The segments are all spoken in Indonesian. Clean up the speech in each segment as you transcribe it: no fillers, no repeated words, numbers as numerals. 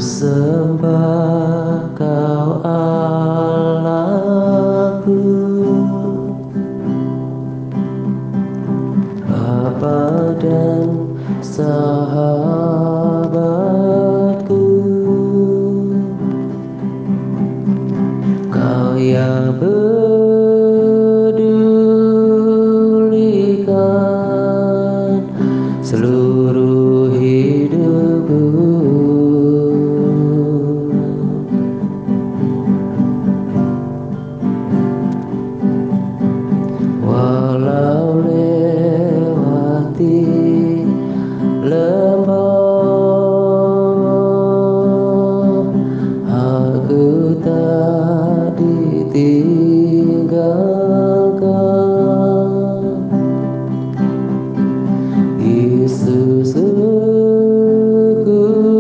sembah Kau Allahku, Bapa dan sahabatku. Kau yang pedulikan seluruh hidupku. Walau lewati lembah, aku tak ditinggalkan. Yesus kekuatan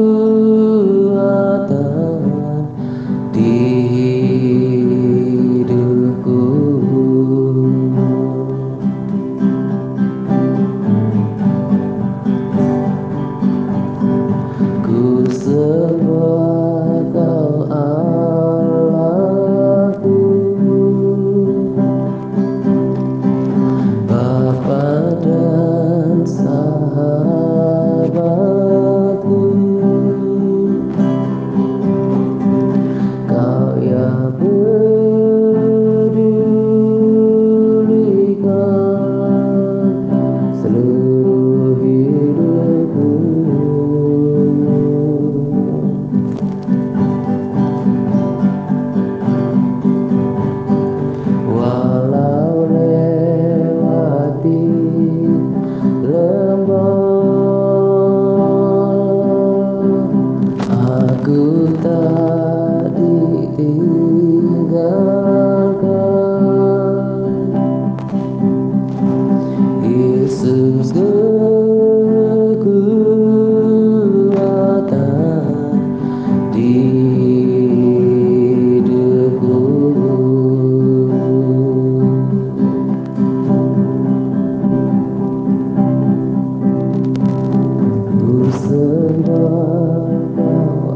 di hidupku. Ku sembah Kau Allahku, Bapa dan sahabatku. Kau yang pedulikan seluruh hidupku. Walau lewati lembah, aku tak ditinggalkan. Yesus kekuatan di hidupku. Ku sembah Kau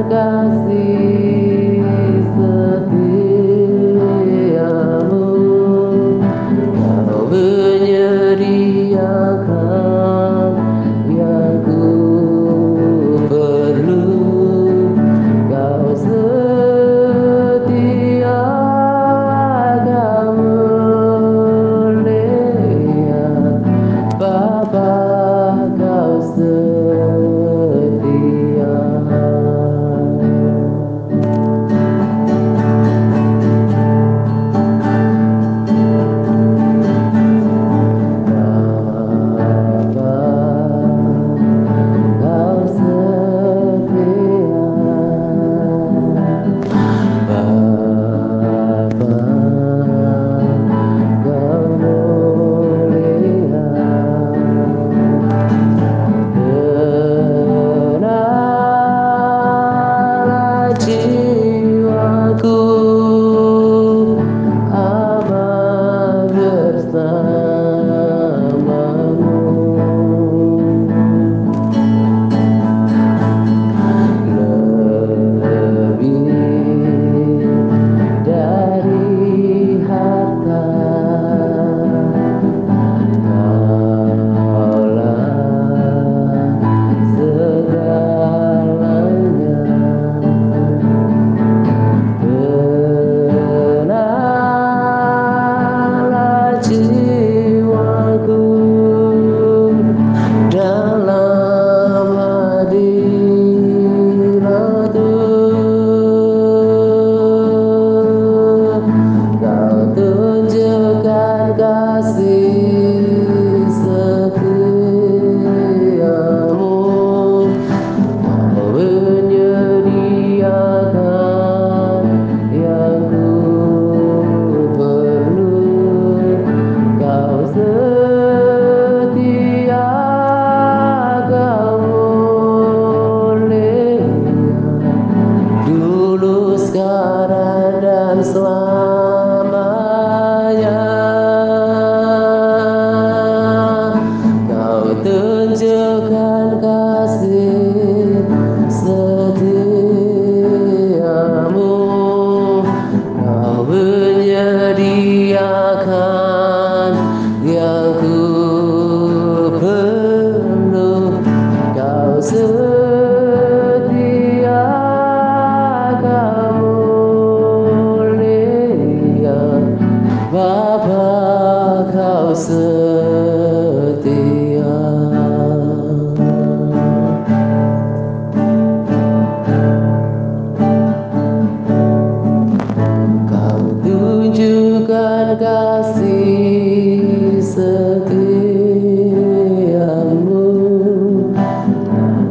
kasih setiamu, Kau menyediakan yang ku perlu. Kau setia, Kau mulia, Bapa, Kau setia. Bapa, Kau setia. Bapa, Kau mulia. Tenanglah jiwaku, aman bersamamu. Lebih dari harta, Kaulah segalanya. Tenanglah jiwaku dalam hadirat-Mu. Kau tunjukkan kasih setiamu, Kau menyediakan yang ku perlu. Kau setia, Kau mulia, dulu, sekarang, dan selamanya. Kau tunjukkan kasih setiamu, Kau menyediakan yang ku perlu. Kau setia, Kau mulia, Bapa, Kau setia. Kau tunjukkan kasih setiamu,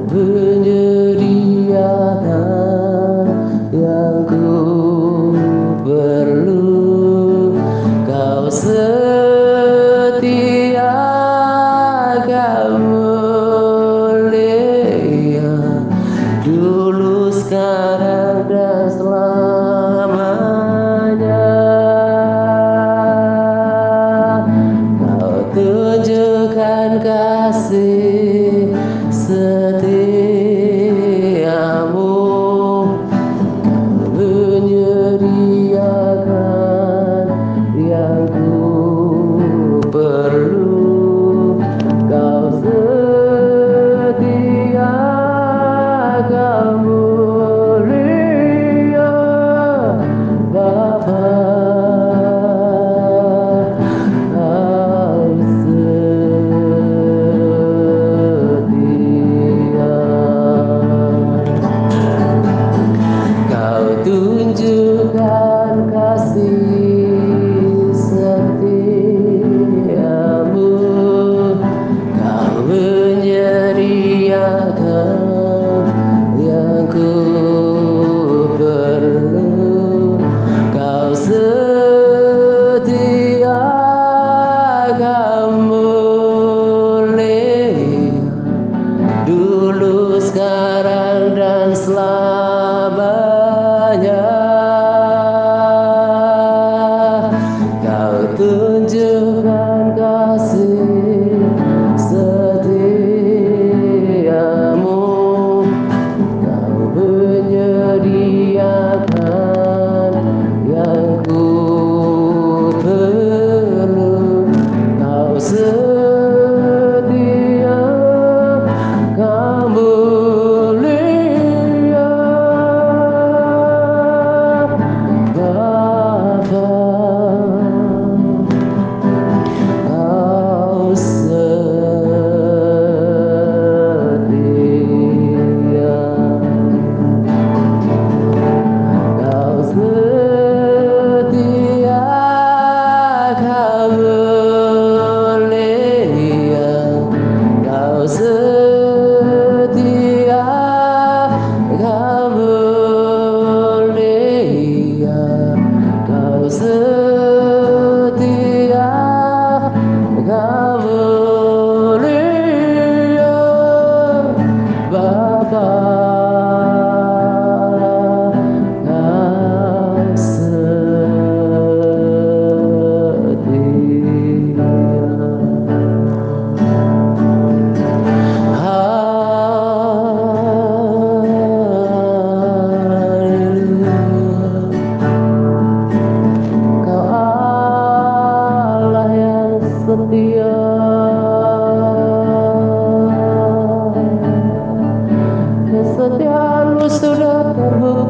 menyediakan yang ku perlu. Kau setia, Kau mulia, dulu, sekarang, dan selamanya. Kau tunjukkan kasih setiamu, Kau menyediakan yang ku perlu. Kau setia, Kau mulia, Bapa, Kau setia. Kau tunjukkan kasih setiamu, Kau menyediakan yang ku perlu. Kau setia, Kau mulia, dulu, sekarang, dan selamanya. Kau tunjukkan kasih setiamu, Kau menyediakan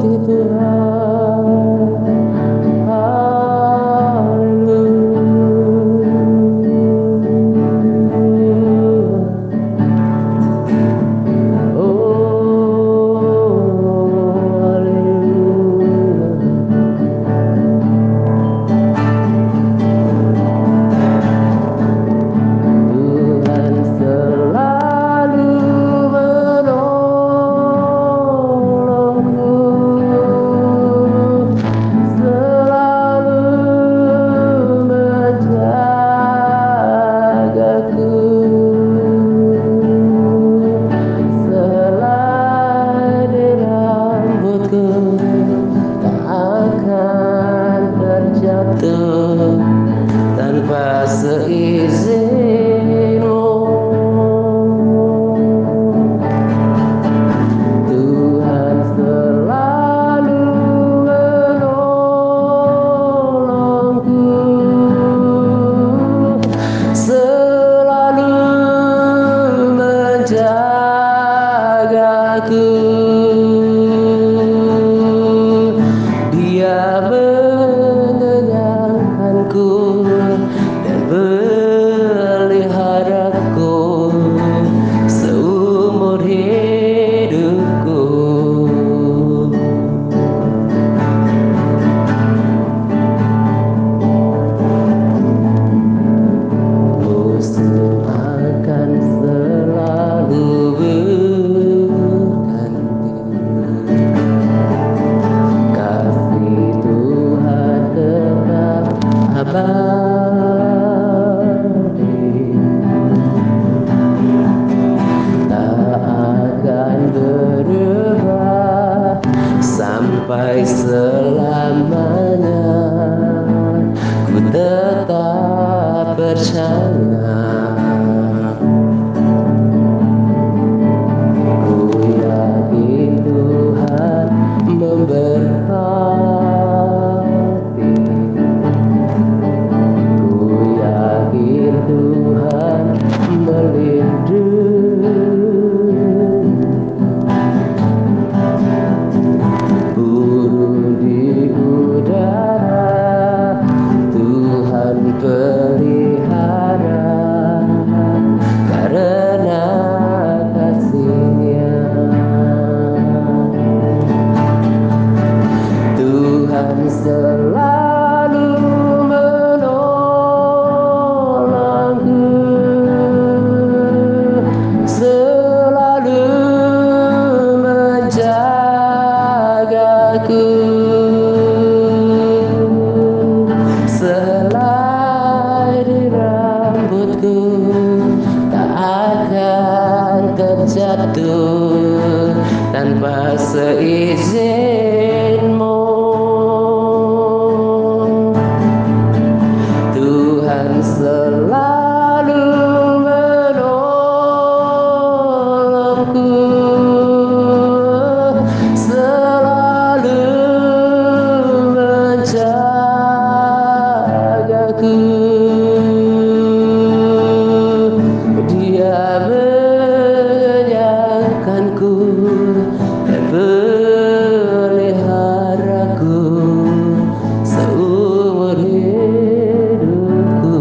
kasih Tuhan. Tanpa seizinmu, Tuhan selalu menolongku, selalu menjagaku. Dia mengenyangkanku dan peliharaku seumur hidupku. Musuh akan selalu berganti, kasih Tuhan tetap abadi, tak akan berubah sampai selamanya. Ku tetap percaya, ku yakin Tuhan memberkati, ku yakin Tuhan melindungi. Burung di udara Tuhan pelihara karena kasih-Nya. Tuhan selalu menolongku, selalu menjagaku. Selai di rambutku tak akan terjatuh tanpa seizinmu. Tuhan selalu menolongku, selalu menjagaku. Dia mengenyangkanku dan peliharaku seumur hidupku.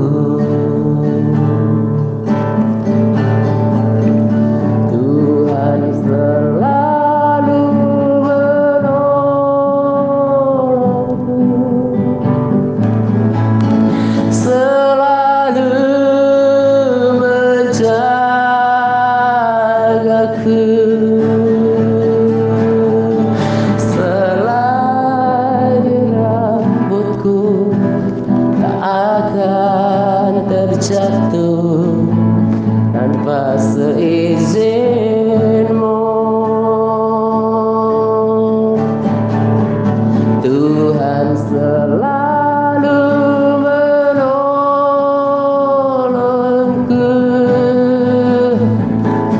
Tuhan selalu menolongku, selalu menjagaku. Selai di rambutku tak akan terjatuh tanpa seizinmu. Tuhan selalu menolongku,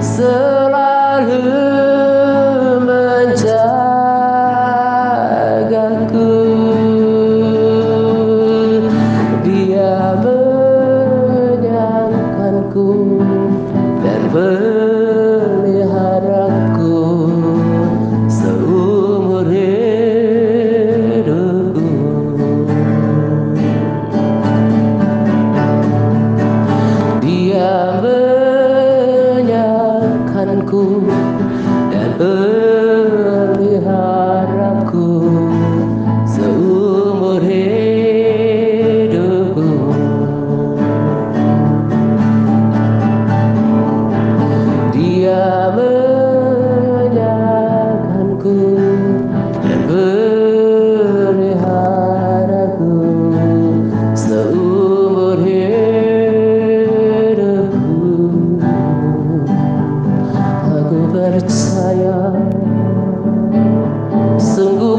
selalu menjagaku. Dia mengenyangkanku dan peliharaku seumur hidup.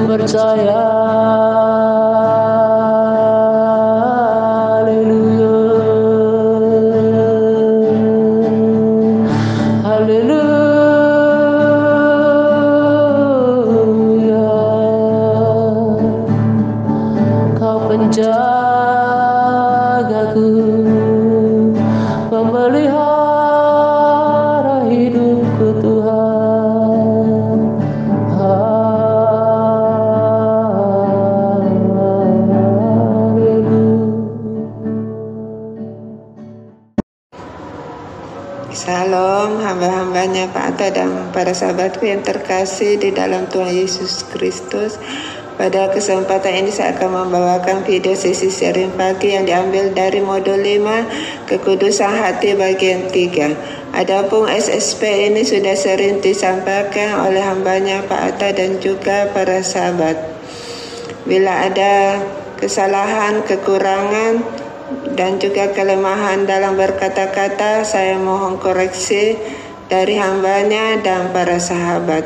percaya. Haleluya, Kau penjagaku, memelihara hidupku Tuhan. Salam hamba-hambanya Pak Atta dan para sahabatku yang terkasih di dalam Tuhan Yesus Kristus. Pada kesempatan ini saya akan membawakan video sesi sharing pagi yang diambil dari modul 5 Kekudusan Hati bagian 3. Adapun SSP ini sudah sering disampaikan oleh hambanya Pak Atta dan juga para sahabat. Bila ada kesalahan, kekurangan, dan juga kelemahan dalam berkata-kata, saya mohon koreksi dari hambanya dan para sahabat.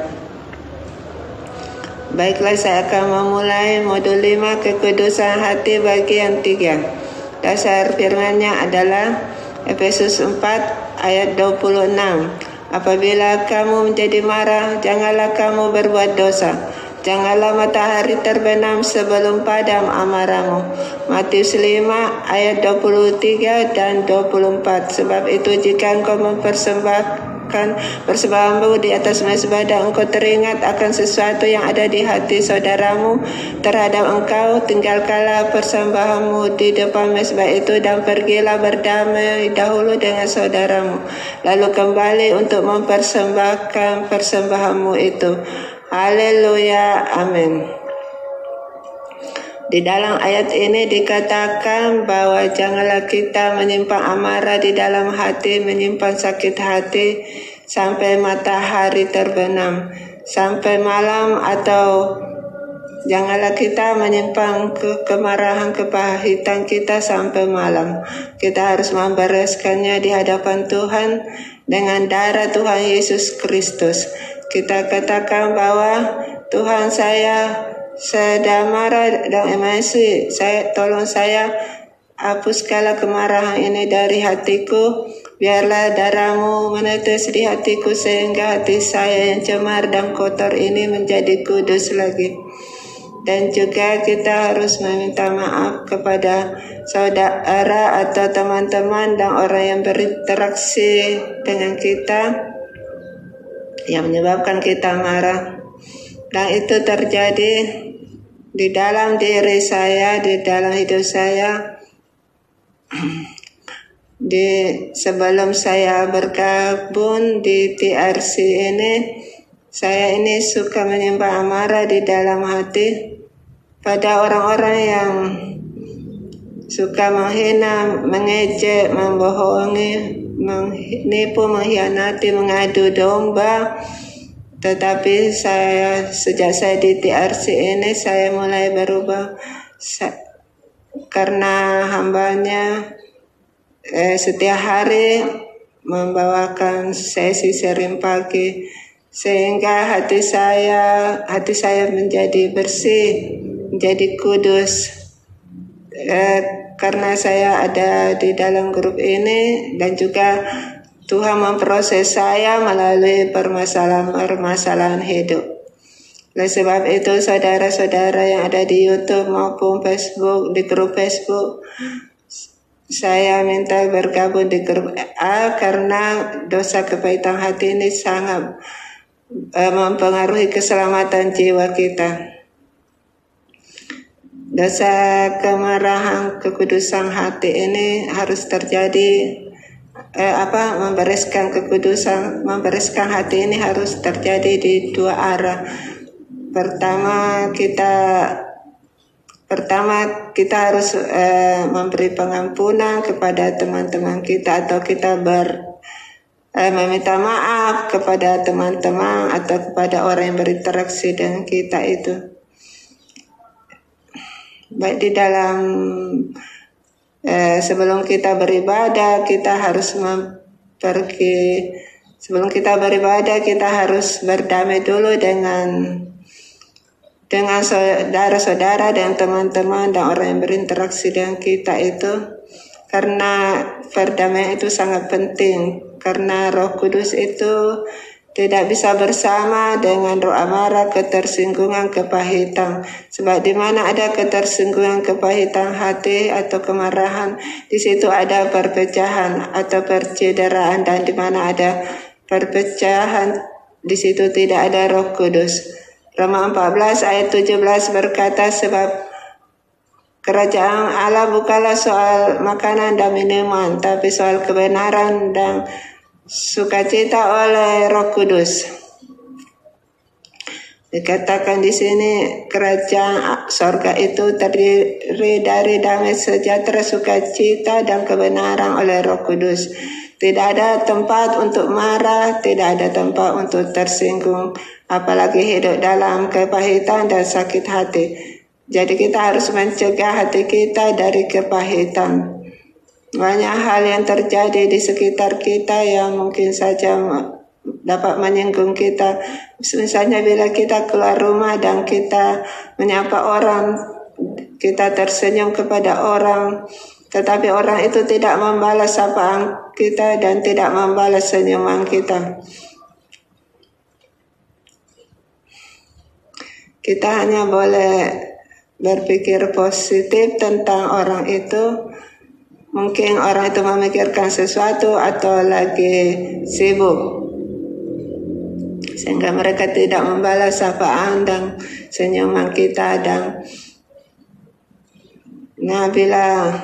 Baiklah, saya akan memulai modul 5 Kekudusan Hati bagian 3. Dasar firman-Nya adalah Efesus 4 ayat 26. Apabila kamu menjadi marah, janganlah kamu berbuat dosa. Janganlah matahari terbenam sebelum padam amarahmu. Matius 5 ayat 23 dan 24. Sebab itu jika engkau mempersembahkan persembahanmu di atas mezbah dan engkau teringat akan sesuatu yang ada di hati saudaramu terhadap engkau, tinggalkanlah persembahanmu di depan mezbah itu dan pergilah berdamai dahulu dengan saudaramu, lalu kembali untuk mempersembahkan persembahanmu itu. Haleluya, amin. Di dalam ayat ini dikatakan bahwa janganlah kita menyimpan amarah di dalam hati, menyimpan sakit hati sampai matahari terbenam, sampai malam, atau janganlah kita menyimpan kemarahan, kepahitan kita sampai malam. Kita harus membereskannya di hadapan Tuhan dengan darah Tuhan Yesus Kristus. Kita katakan bahwa Tuhan, saya sedang marah dan emosi, tolong saya hapuskanlah kemarahan ini dari hatiku. Biarlah darah-Mu menetes di hatiku sehingga hati saya yang cemar dan kotor ini menjadi kudus lagi. Dan juga kita harus meminta maaf kepada saudara atau teman-teman dan orang yang berinteraksi dengan kita yang menyebabkan kita marah. Dan itu terjadi di dalam diri saya, di dalam hidup saya. Sebelum saya bergabung di TRC ini, saya ini suka menyimpan amarah di dalam hati pada orang-orang yang suka menghina, mengejek, membohongi, menipu, mengkhianati, mengadu domba. Tetapi sejak saya di TRC ini, saya mulai berubah karena hambanya setiap hari membawakan sesi sharing pagi, sehingga hati saya menjadi bersih, menjadi kudus. Karena saya ada di dalam grup ini, dan juga Tuhan memproses saya melalui permasalahan-permasalahan hidup. Oleh sebab itu, saudara-saudara yang ada di YouTube maupun Facebook, di grup Facebook, saya minta bergabung di grup A karena dosa kepahitan hati ini sangat mempengaruhi keselamatan jiwa kita. Dosa kemarahan, kekudusan hati ini harus terjadi. Membereskan hati ini harus terjadi di dua arah. Pertama kita harus memberi pengampunan kepada teman-teman kita, atau kita meminta maaf kepada teman-teman atau kepada orang yang berinteraksi dengan kita itu. Baik di dalam sebelum kita beribadah, kita harus berdamai dulu dengan saudara-saudara dan teman-teman dan orang yang berinteraksi dengan kita itu, karena perdamaian itu sangat penting, karena Roh Kudus itu tidak bisa bersama dengan roh amarah, ketersinggungan, kepahitan. Sebab di mana ada ketersinggungan, kepahitan hati atau kemarahan, di situ ada perpecahan atau percederaan, dan di mana ada perpecahan, di situ tidak ada Roh Kudus. Roma 14 ayat 17 berkata, sebab kerajaan Allah bukanlah soal makanan dan minuman, tapi soal kebenaran dan sukacita oleh Roh Kudus. Dikatakan di sini kerajaan sorga itu terdiri dari damai sejahtera, sukacita dan kebenaran oleh Roh Kudus. Tidak ada tempat untuk marah, tidak ada tempat untuk tersinggung, apalagi hidup dalam kepahitan dan sakit hati. Jadi kita harus mencegah hati kita dari kepahitan. Banyak hal yang terjadi di sekitar kita yang mungkin saja dapat menyinggung kita. Misalnya bila kita keluar rumah dan kita menyapa orang, kita tersenyum kepada orang, tetapi orang itu tidak membalas sapaan kita dan tidak membalas senyuman kita. Kita hanya boleh berpikir positif tentang orang itu. Mungkin orang itu memikirkan sesuatu atau lagi sibuk, sehingga mereka tidak membalas sapaan dan senyuman kita. Dan bila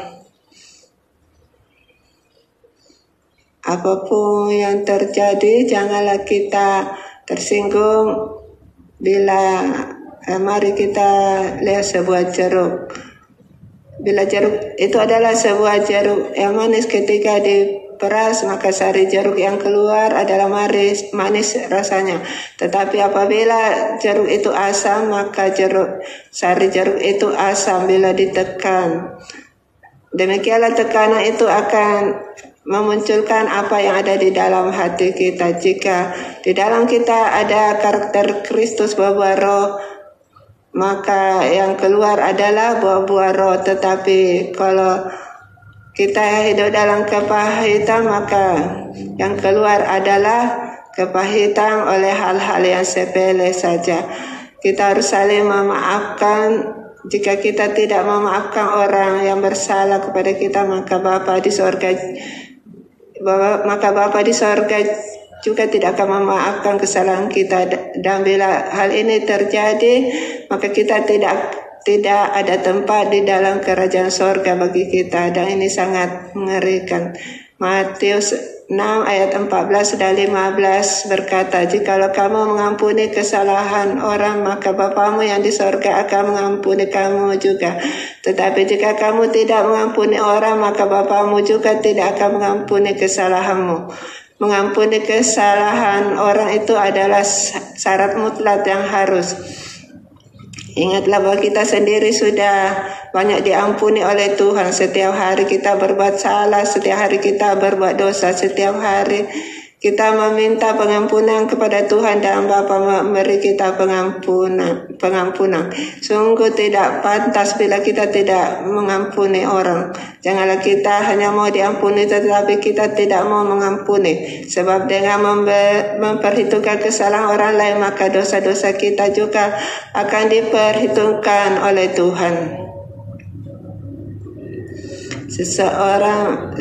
apapun yang terjadi, janganlah kita tersinggung. Mari kita lihat sebuah jeruk. Bila jeruk itu adalah sebuah jeruk yang manis, ketika diperas maka sari jeruk yang keluar adalah manis rasanya. Tetapi apabila jeruk itu asam, maka sari jeruk itu asam bila ditekan. Demikianlah tekanan itu akan memunculkan apa yang ada di dalam hati kita. Jika di dalam kita ada karakter Kristus, buah-buah roh, maka yang keluar adalah buah-buah roh. Tetapi kalau kita hidup dalam kepahitan, maka yang keluar adalah kepahitan oleh hal-hal yang sepele saja. Kita harus saling memaafkan. Jika kita tidak memaafkan orang yang bersalah kepada kita, maka Bapa di sorga juga tidak akan memaafkan kesalahan kita. Dan bila hal ini terjadi, maka kita tidak ada tempat di dalam kerajaan sorga bagi kita, dan ini sangat mengerikan. Matius 6 ayat 14 dan 15 berkata, jikalau kamu mengampuni kesalahan orang, maka Bapamu yang di sorga akan mengampuni kamu juga. Tetapi jika kamu tidak mengampuni orang, maka Bapamu juga tidak akan mengampuni kesalahanmu. Mengampuni kesalahan orang itu adalah syarat mutlak yang harus. Ingatlah bahwa kita sendiri sudah banyak diampuni oleh Tuhan. Setiap hari kita berbuat salah, setiap hari kita berbuat dosa, setiap hari kita meminta pengampunan kepada Tuhan, dan Bapa memberi kita pengampunan. Sungguh tidak pantas bila kita tidak mengampuni orang. Janganlah kita hanya mau diampuni tetapi kita tidak mau mengampuni. Sebab dengan memperhitungkan kesalahan orang lain, maka dosa-dosa kita juga akan diperhitungkan oleh Tuhan. Seseorang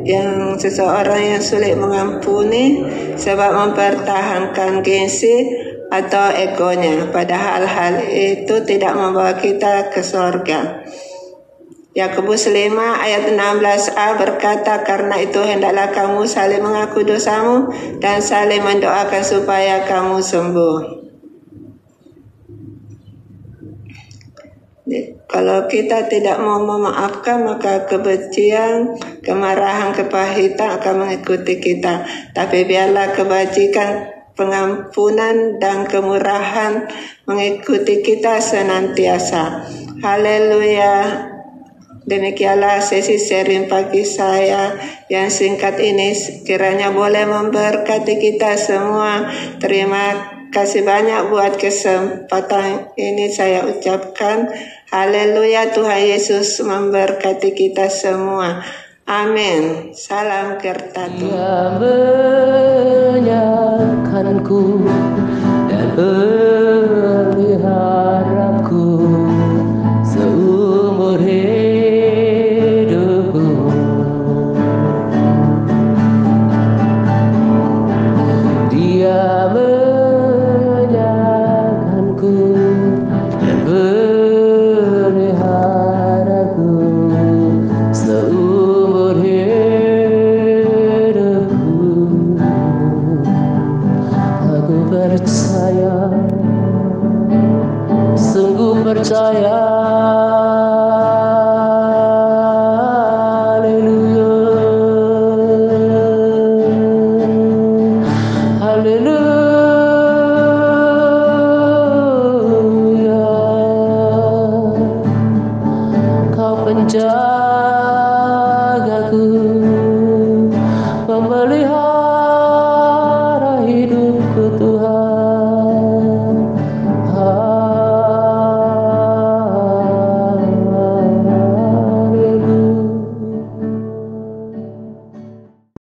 yang sulit mengampuni sebab mempertahankan gengsi atau egonya, padahal hal itu tidak membawa kita ke sorga. Yakobus 5 ayat 16a berkata, karena itu hendaklah kamu saling mengaku dosamu dan saling mendoakan supaya kamu sembuh. Kalau kita tidak mau memaafkan, maka kebencian, kemarahan, kepahitan akan mengikuti kita. Tapi biarlah kebajikan, pengampunan, dan kemurahan mengikuti kita senantiasa. Haleluya. Demikianlah sesi sharing pagi saya yang singkat ini, kiranya boleh memberkati kita semua. Terima Kasih banyak buat kesempatan ini saya ucapkan. Haleluya, Tuhan Yesus memberkati kita semua. Amin. Salam kerta Tuhan. Dia menyiapkanku dan peliharaku seumur hidupku. Dia menyiapkanku dan peliharaku seumur hidupku. Aku percaya, sungguh percaya. Haleluya, Kau penjaga